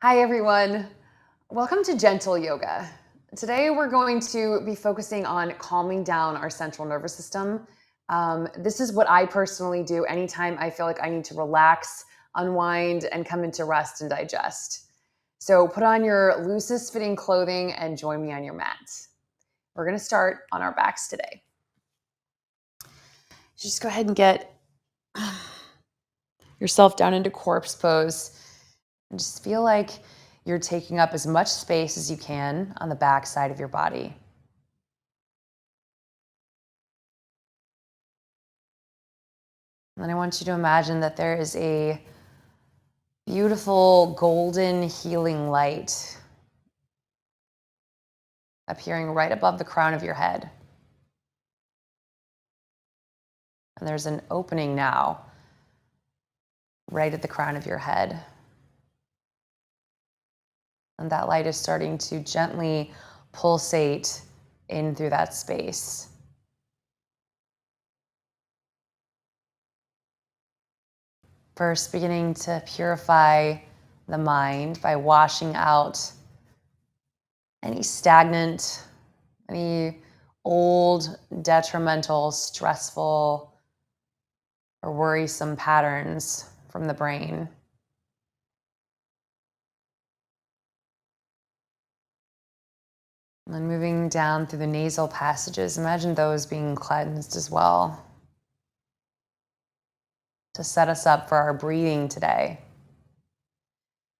Hi, everyone. Welcome to Gentle Yoga. Today, we're going to be focusing on calming down our central nervous system. This is what I personally do anytime I feel like I need to relax, unwind, and come into rest and digest. So, put on your loosest fitting clothing and join me on your mat. We're going to start on our backs today. Just go ahead and get yourself down into corpse pose. And just feel like you're taking up as much space as you can on the back side of your body. And then I want you to imagine that there is a beautiful golden healing light appearing right above the crown of your head. And there's an opening now right at the crown of your head. And that light is starting to gently pulsate in through that space. First, beginning to purify the mind by washing out any stagnant, any old, detrimental, stressful, or worrisome patterns from the brain. And then moving down through the nasal passages, imagine those being cleansed as well to set us up for our breathing today.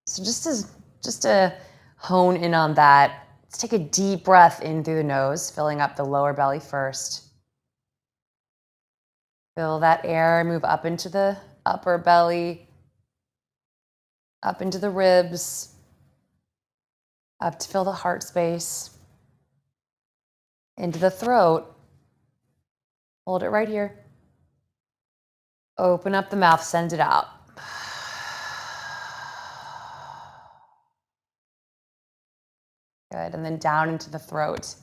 So just to hone in on that, let's take a deep breath in through the nose, filling up the lower belly first. Feel that air move up into the upper belly, up into the ribs, up to fill the heart space, into the throat. Hold it right here. Open up the mouth, send it out. Good, and then down into the throat.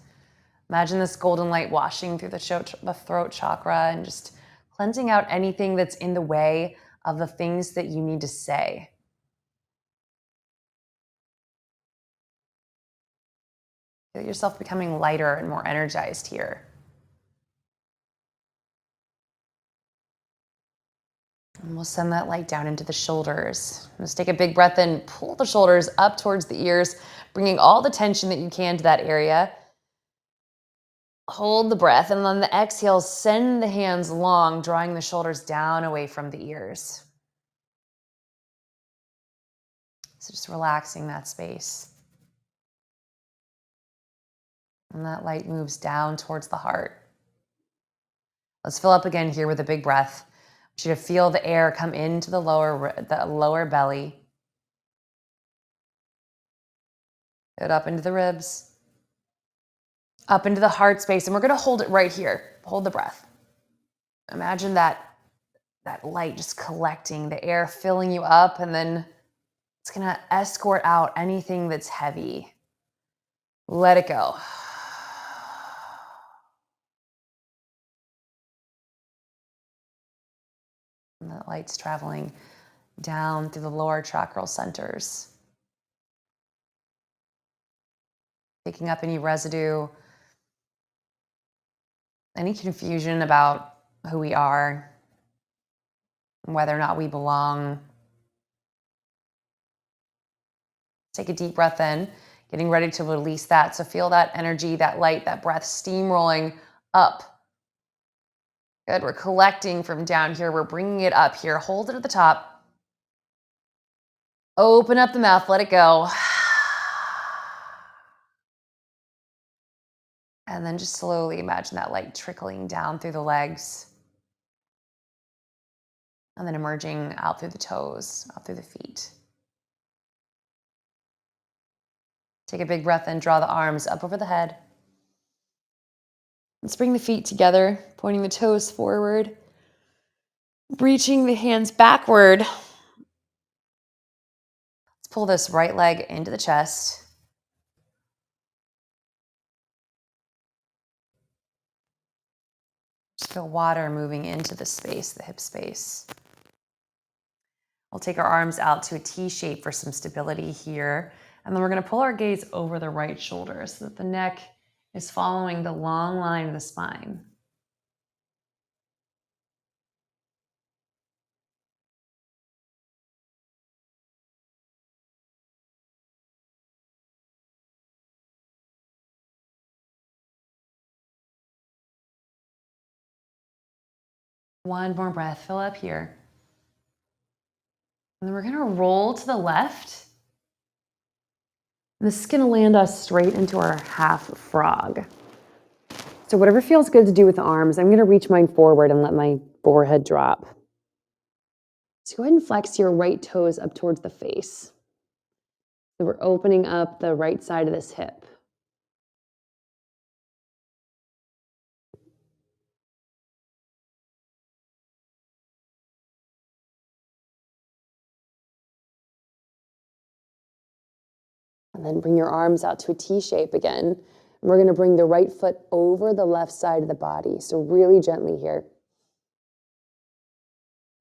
Imagine this golden light washing through the throat chakra and just cleansing out anything that's in the way of the things that you need to say. Feel yourself becoming lighter and more energized here. And we'll send that light down into the shoulders. Just take a big breath in, pull the shoulders up towards the ears, bringing all the tension that you can to that area. Hold the breath, and on the exhale, send the hands long, drawing the shoulders down away from the ears. So just relaxing that space. And that light moves down towards the heart. Let's fill up again here with a big breath. I want you to feel the air come into the lower belly. Get up into the ribs. Up into the heart space. And we're going to hold it right here. Hold the breath. Imagine that light just collecting, the air filling you up, and then it's going to escort out anything that's heavy. Let it go. And that light's traveling down through the lower chakral centers, picking up any residue, any confusion about who we are, whether or not we belong. Take a deep breath in, getting ready to release that. So feel that energy, that light, that breath steamrolling up. Good. We're collecting from down here. We're bringing it up here. Hold it at the top. Open up the mouth. Let it go. And then just slowly imagine that light trickling down through the legs. And then emerging out through the toes, out through the feet. Take a big breath in. Draw the arms up over the head. Let's bring the feet together, pointing the toes forward. Reaching the hands backward. Let's pull this right leg into the chest. Just feel water moving into the space, the hip space. We'll take our arms out to a T shape for some stability here. And then we're going to pull our gaze over the right shoulder so that the neck is following the long line of the spine. One more breath, fill up here. And then we're gonna roll to the left. And this is gonna land us straight into our half frog. So whatever feels good to do with the arms, I'm gonna reach mine forward and let my forehead drop. So go ahead and flex your right toes up towards the face. So we're opening up the right side of this hip. And then bring your arms out to a T shape again. And we're going to bring the right foot over the left side of the body. So really gently here.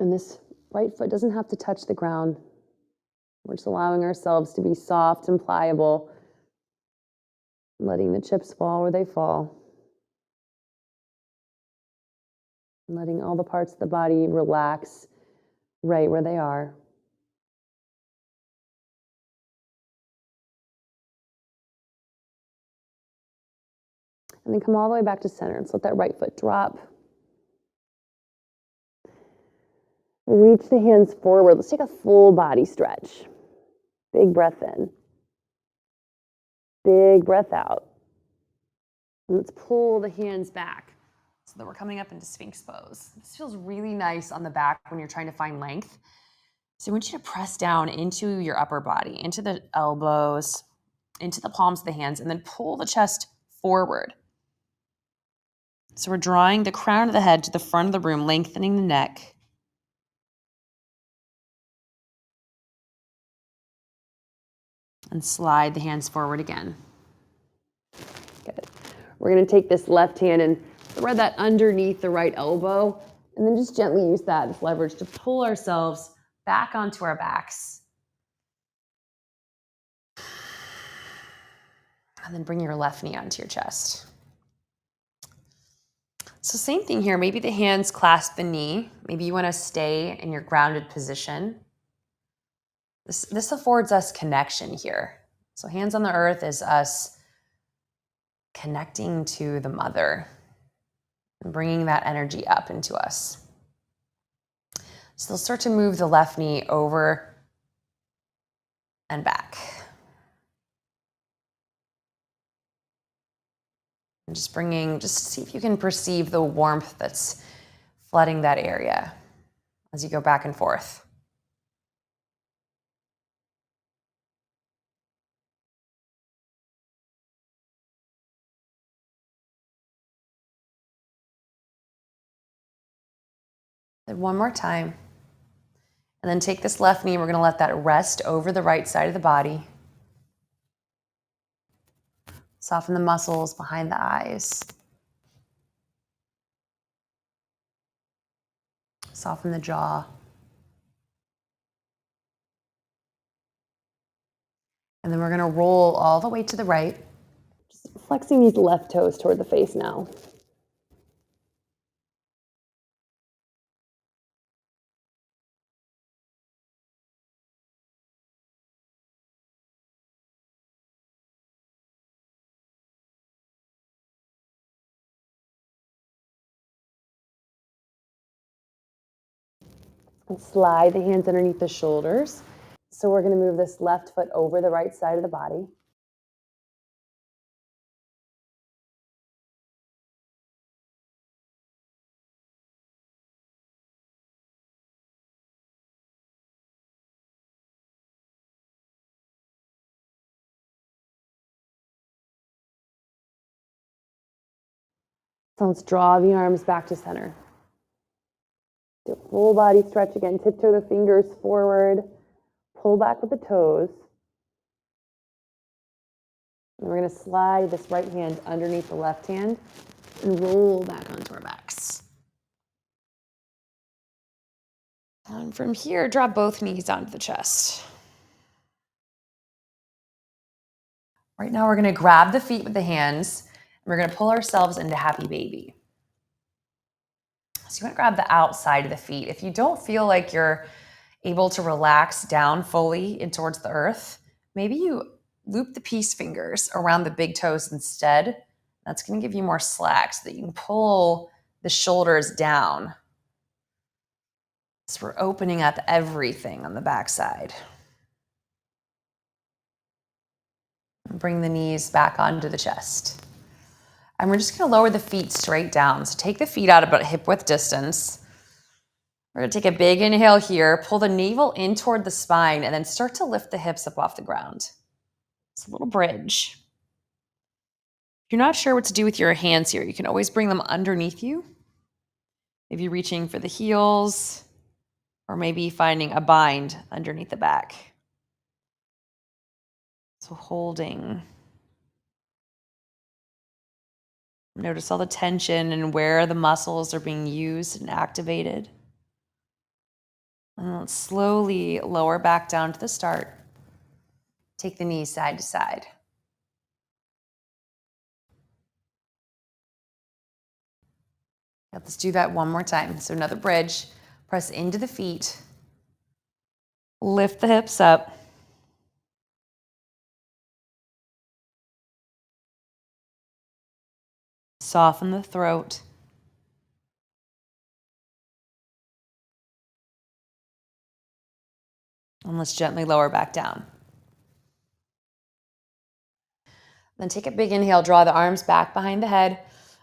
And this right foot doesn't have to touch the ground. We're just allowing ourselves to be soft and pliable, letting the chips fall where they fall. Letting all the parts of the body relax right where they are. And then come all the way back to center. Let's let that right foot drop. Reach the hands forward. Let's take a full body stretch. Big breath in. Big breath out. And let's pull the hands back so that we're coming up into Sphinx pose. This feels really nice on the back when you're trying to find length. So I want you to press down into your upper body, into the elbows, into the palms of the hands, and then pull the chest forward. So we're drawing the crown of the head to the front of the room, lengthening the neck. And slide the hands forward again. Good. We're going to take this left hand and thread that underneath the right elbow, and then just gently use that as leverage to pull ourselves back onto our backs. And then bring your left knee onto your chest. So same thing here. Maybe the hands clasp the knee. Maybe you want to stay in your grounded position. This affords us connection here. So hands on the earth is us connecting to the mother and bringing that energy up into us. So they'll start to move the left knee over and back. And just see if you can perceive the warmth that's flooding that area as you go back and forth. And one more time. And then take this left knee, we're going to let that rest over the right side of the body. Soften the muscles behind the eyes. Soften the jaw. And then we're going to roll all the way to the right. Just flexing these left toes toward the face now. And slide the hands underneath the shoulders. So we're going to move this left foot over the right side of the body. So let's draw the arms back to center. Do a full body stretch again. Tiptoe the fingers forward. Pull back with the toes. And we're going to slide this right hand underneath the left hand and roll back onto our backs. And from here, drop both knees onto the chest. Right now, we're going to grab the feet with the hands, and we're going to pull ourselves into happy baby. So you want to grab the outside of the feet. If you don't feel like you're able to relax down fully in towards the earth, maybe you loop the peace fingers around the big toes instead. That's going to give you more slack so that you can pull the shoulders down. So we're opening up everything on the backside. Bring the knees back onto the chest. And we're just going to lower the feet straight down. So take the feet out about hip width distance. We're going to take a big inhale here, pull the navel in toward the spine, and then start to lift the hips up off the ground. It's a little bridge. If you're not sure what to do with your hands here, you can always bring them underneath you. Maybe reaching for the heels, or maybe finding a bind underneath the back. So holding. Notice all the tension and where the muscles are being used and activated. And let's slowly lower back down to the start. Take the knees side to side. Let's do that one more time. So another bridge. Press into the feet. Lift the hips up. Soften the throat. And let's gently lower back down. Then take a big inhale, draw the arms back behind the head.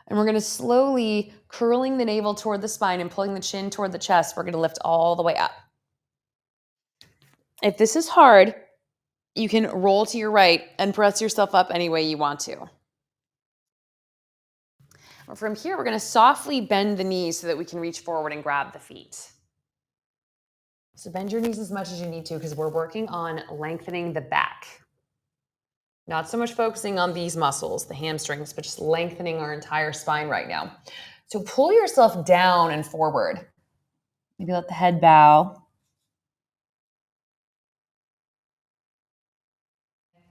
And we're going to slowly curling the navel toward the spine and pulling the chin toward the chest. We're going to lift all the way up. If this is hard, you can roll to your right and press yourself up any way you want to. From here, we're going to softly bend the knees so that we can reach forward and grab the feet. So bend your knees as much as you need to because we're working on lengthening the back. Not so much focusing on these muscles, the hamstrings, but just lengthening our entire spine right now. So pull yourself down and forward. Maybe let the head bow.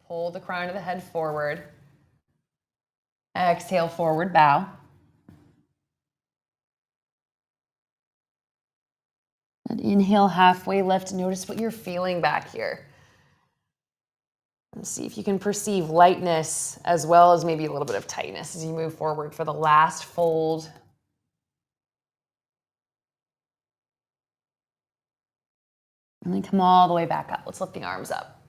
Pull the crown of the head forward. Exhale, forward bow. And inhale, halfway lift. Notice what you're feeling back here. And see if you can perceive lightness as well as maybe a little bit of tightness as you move forward for the last fold. And then come all the way back up. Let's lift the arms up.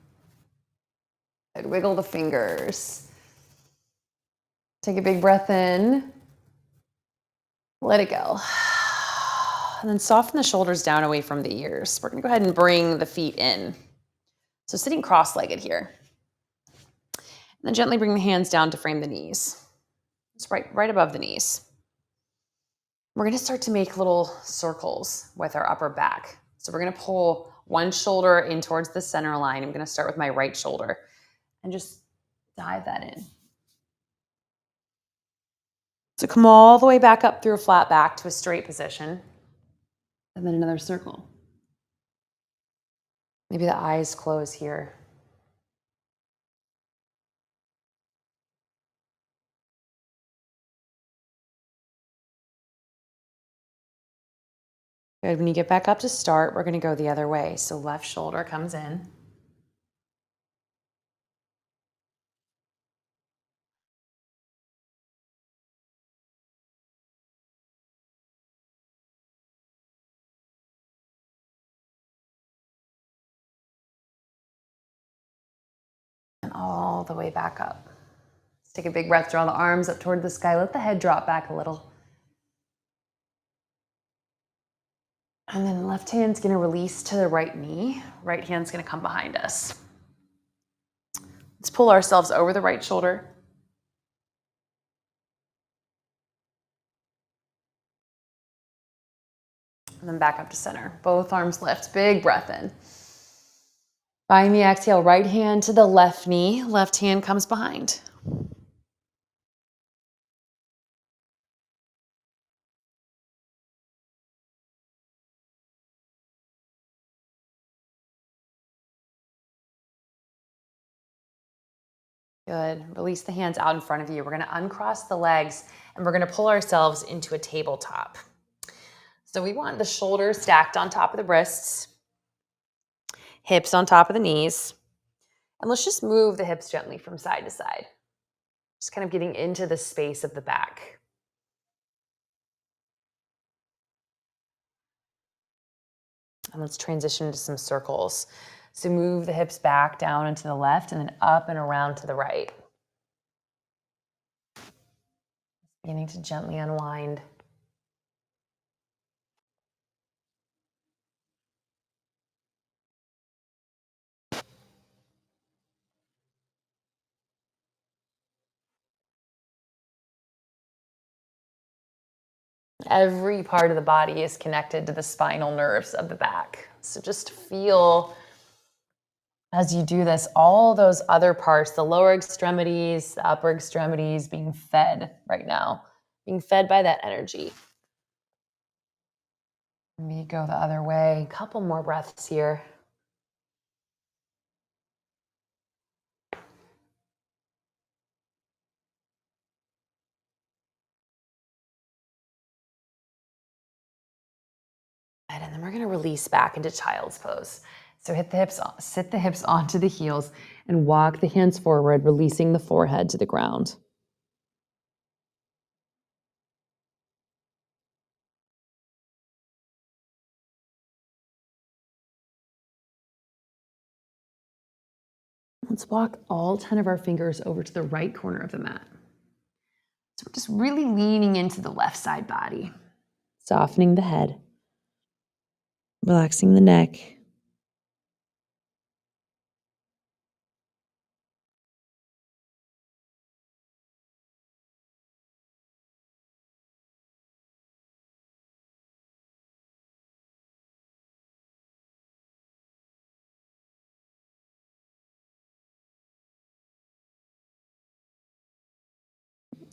Good. Wiggle the fingers. Take a big breath in. Let it go. And then soften the shoulders down away from the ears. We're going to go ahead and bring the feet in. So sitting cross-legged here. And then gently bring the hands down to frame the knees. It's right above the knees. We're going to start to make little circles with our upper back. So we're going to pull one shoulder in towards the center line. I'm going to start with my right shoulder and just dive that in. So come all the way back up through a flat back to a straight position. And then another circle. Maybe the eyes close here. Good. When you get back up to start, we're going to go the other way. So left shoulder comes in. And all the way back up. Let's take a big breath, draw the arms up toward the sky. Let the head drop back a little. And then left hand's going to release to the right knee. Right hand's going to come behind us. Let's pull ourselves over the right shoulder. And then back up to center. Both arms lift. Big breath in. Find the exhale. Right hand to the left knee. Left hand comes behind. Good. Release the hands out in front of you. We're going to uncross the legs and we're going to pull ourselves into a tabletop. So we want the shoulders stacked on top of the wrists, hips on top of the knees. And let's just move the hips gently from side to side. Just kind of getting into the space of the back. And let's transition to some circles. So move the hips back down and to the left and then up and around to the right. Beginning to gently unwind. Every part of the body is connected to the spinal nerves of the back. So just feel as you do this, all those other parts, the lower extremities, the upper extremities being fed right now, being fed by that energy. Let me go the other way. A couple more breaths here. And then we're going to release back into child's pose. So sit the hips onto the heels and walk the hands forward, releasing the forehead to the ground. Let's walk all 10 of our fingers over to the right corner of the mat. So we're just really leaning into the left side body, softening the head, relaxing the neck.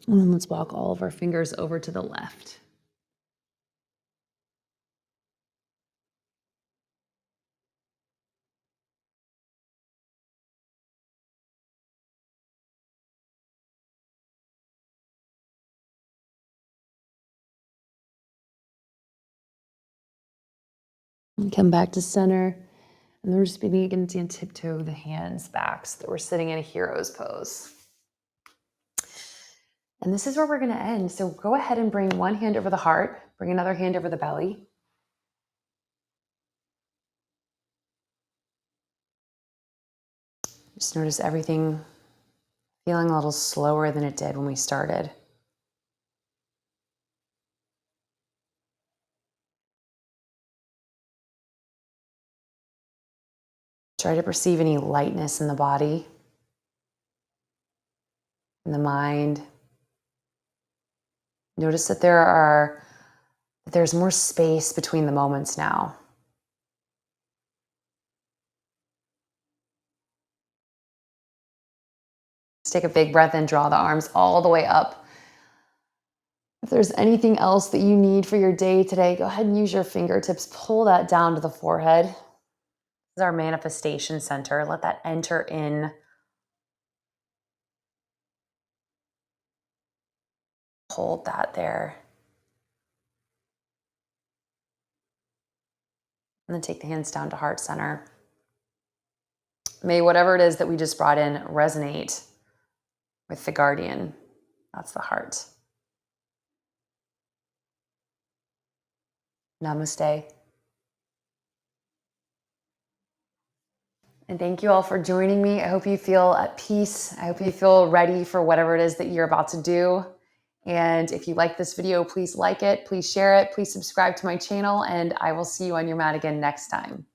And then let's walk all of our fingers over to the left. And come back to center. And then we're just beginning to tiptoe the hands back so that we're sitting in a hero's pose. And this is where we're going to end. So go ahead and bring one hand over the heart, bring another hand over the belly. Just notice everything feeling a little slower than it did when we started. Try to perceive any lightness in the body, in the mind. Notice that there's more space between the moments now. Let's take a big breath in, draw the arms all the way up. If there's anything else that you need for your day today, go ahead and use your fingertips. Pull that down to the forehead. This is our manifestation center. Let that enter in. Hold that there. And then take the hands down to heart center. May whatever it is that we just brought in resonate with the guardian. That's the heart. Namaste. And thank you all for joining me. I hope you feel at peace. I hope you feel ready for whatever it is that you're about to do. And if you like this video, please like it, please share it, please subscribe to my channel, and I will see you on your mat again next time.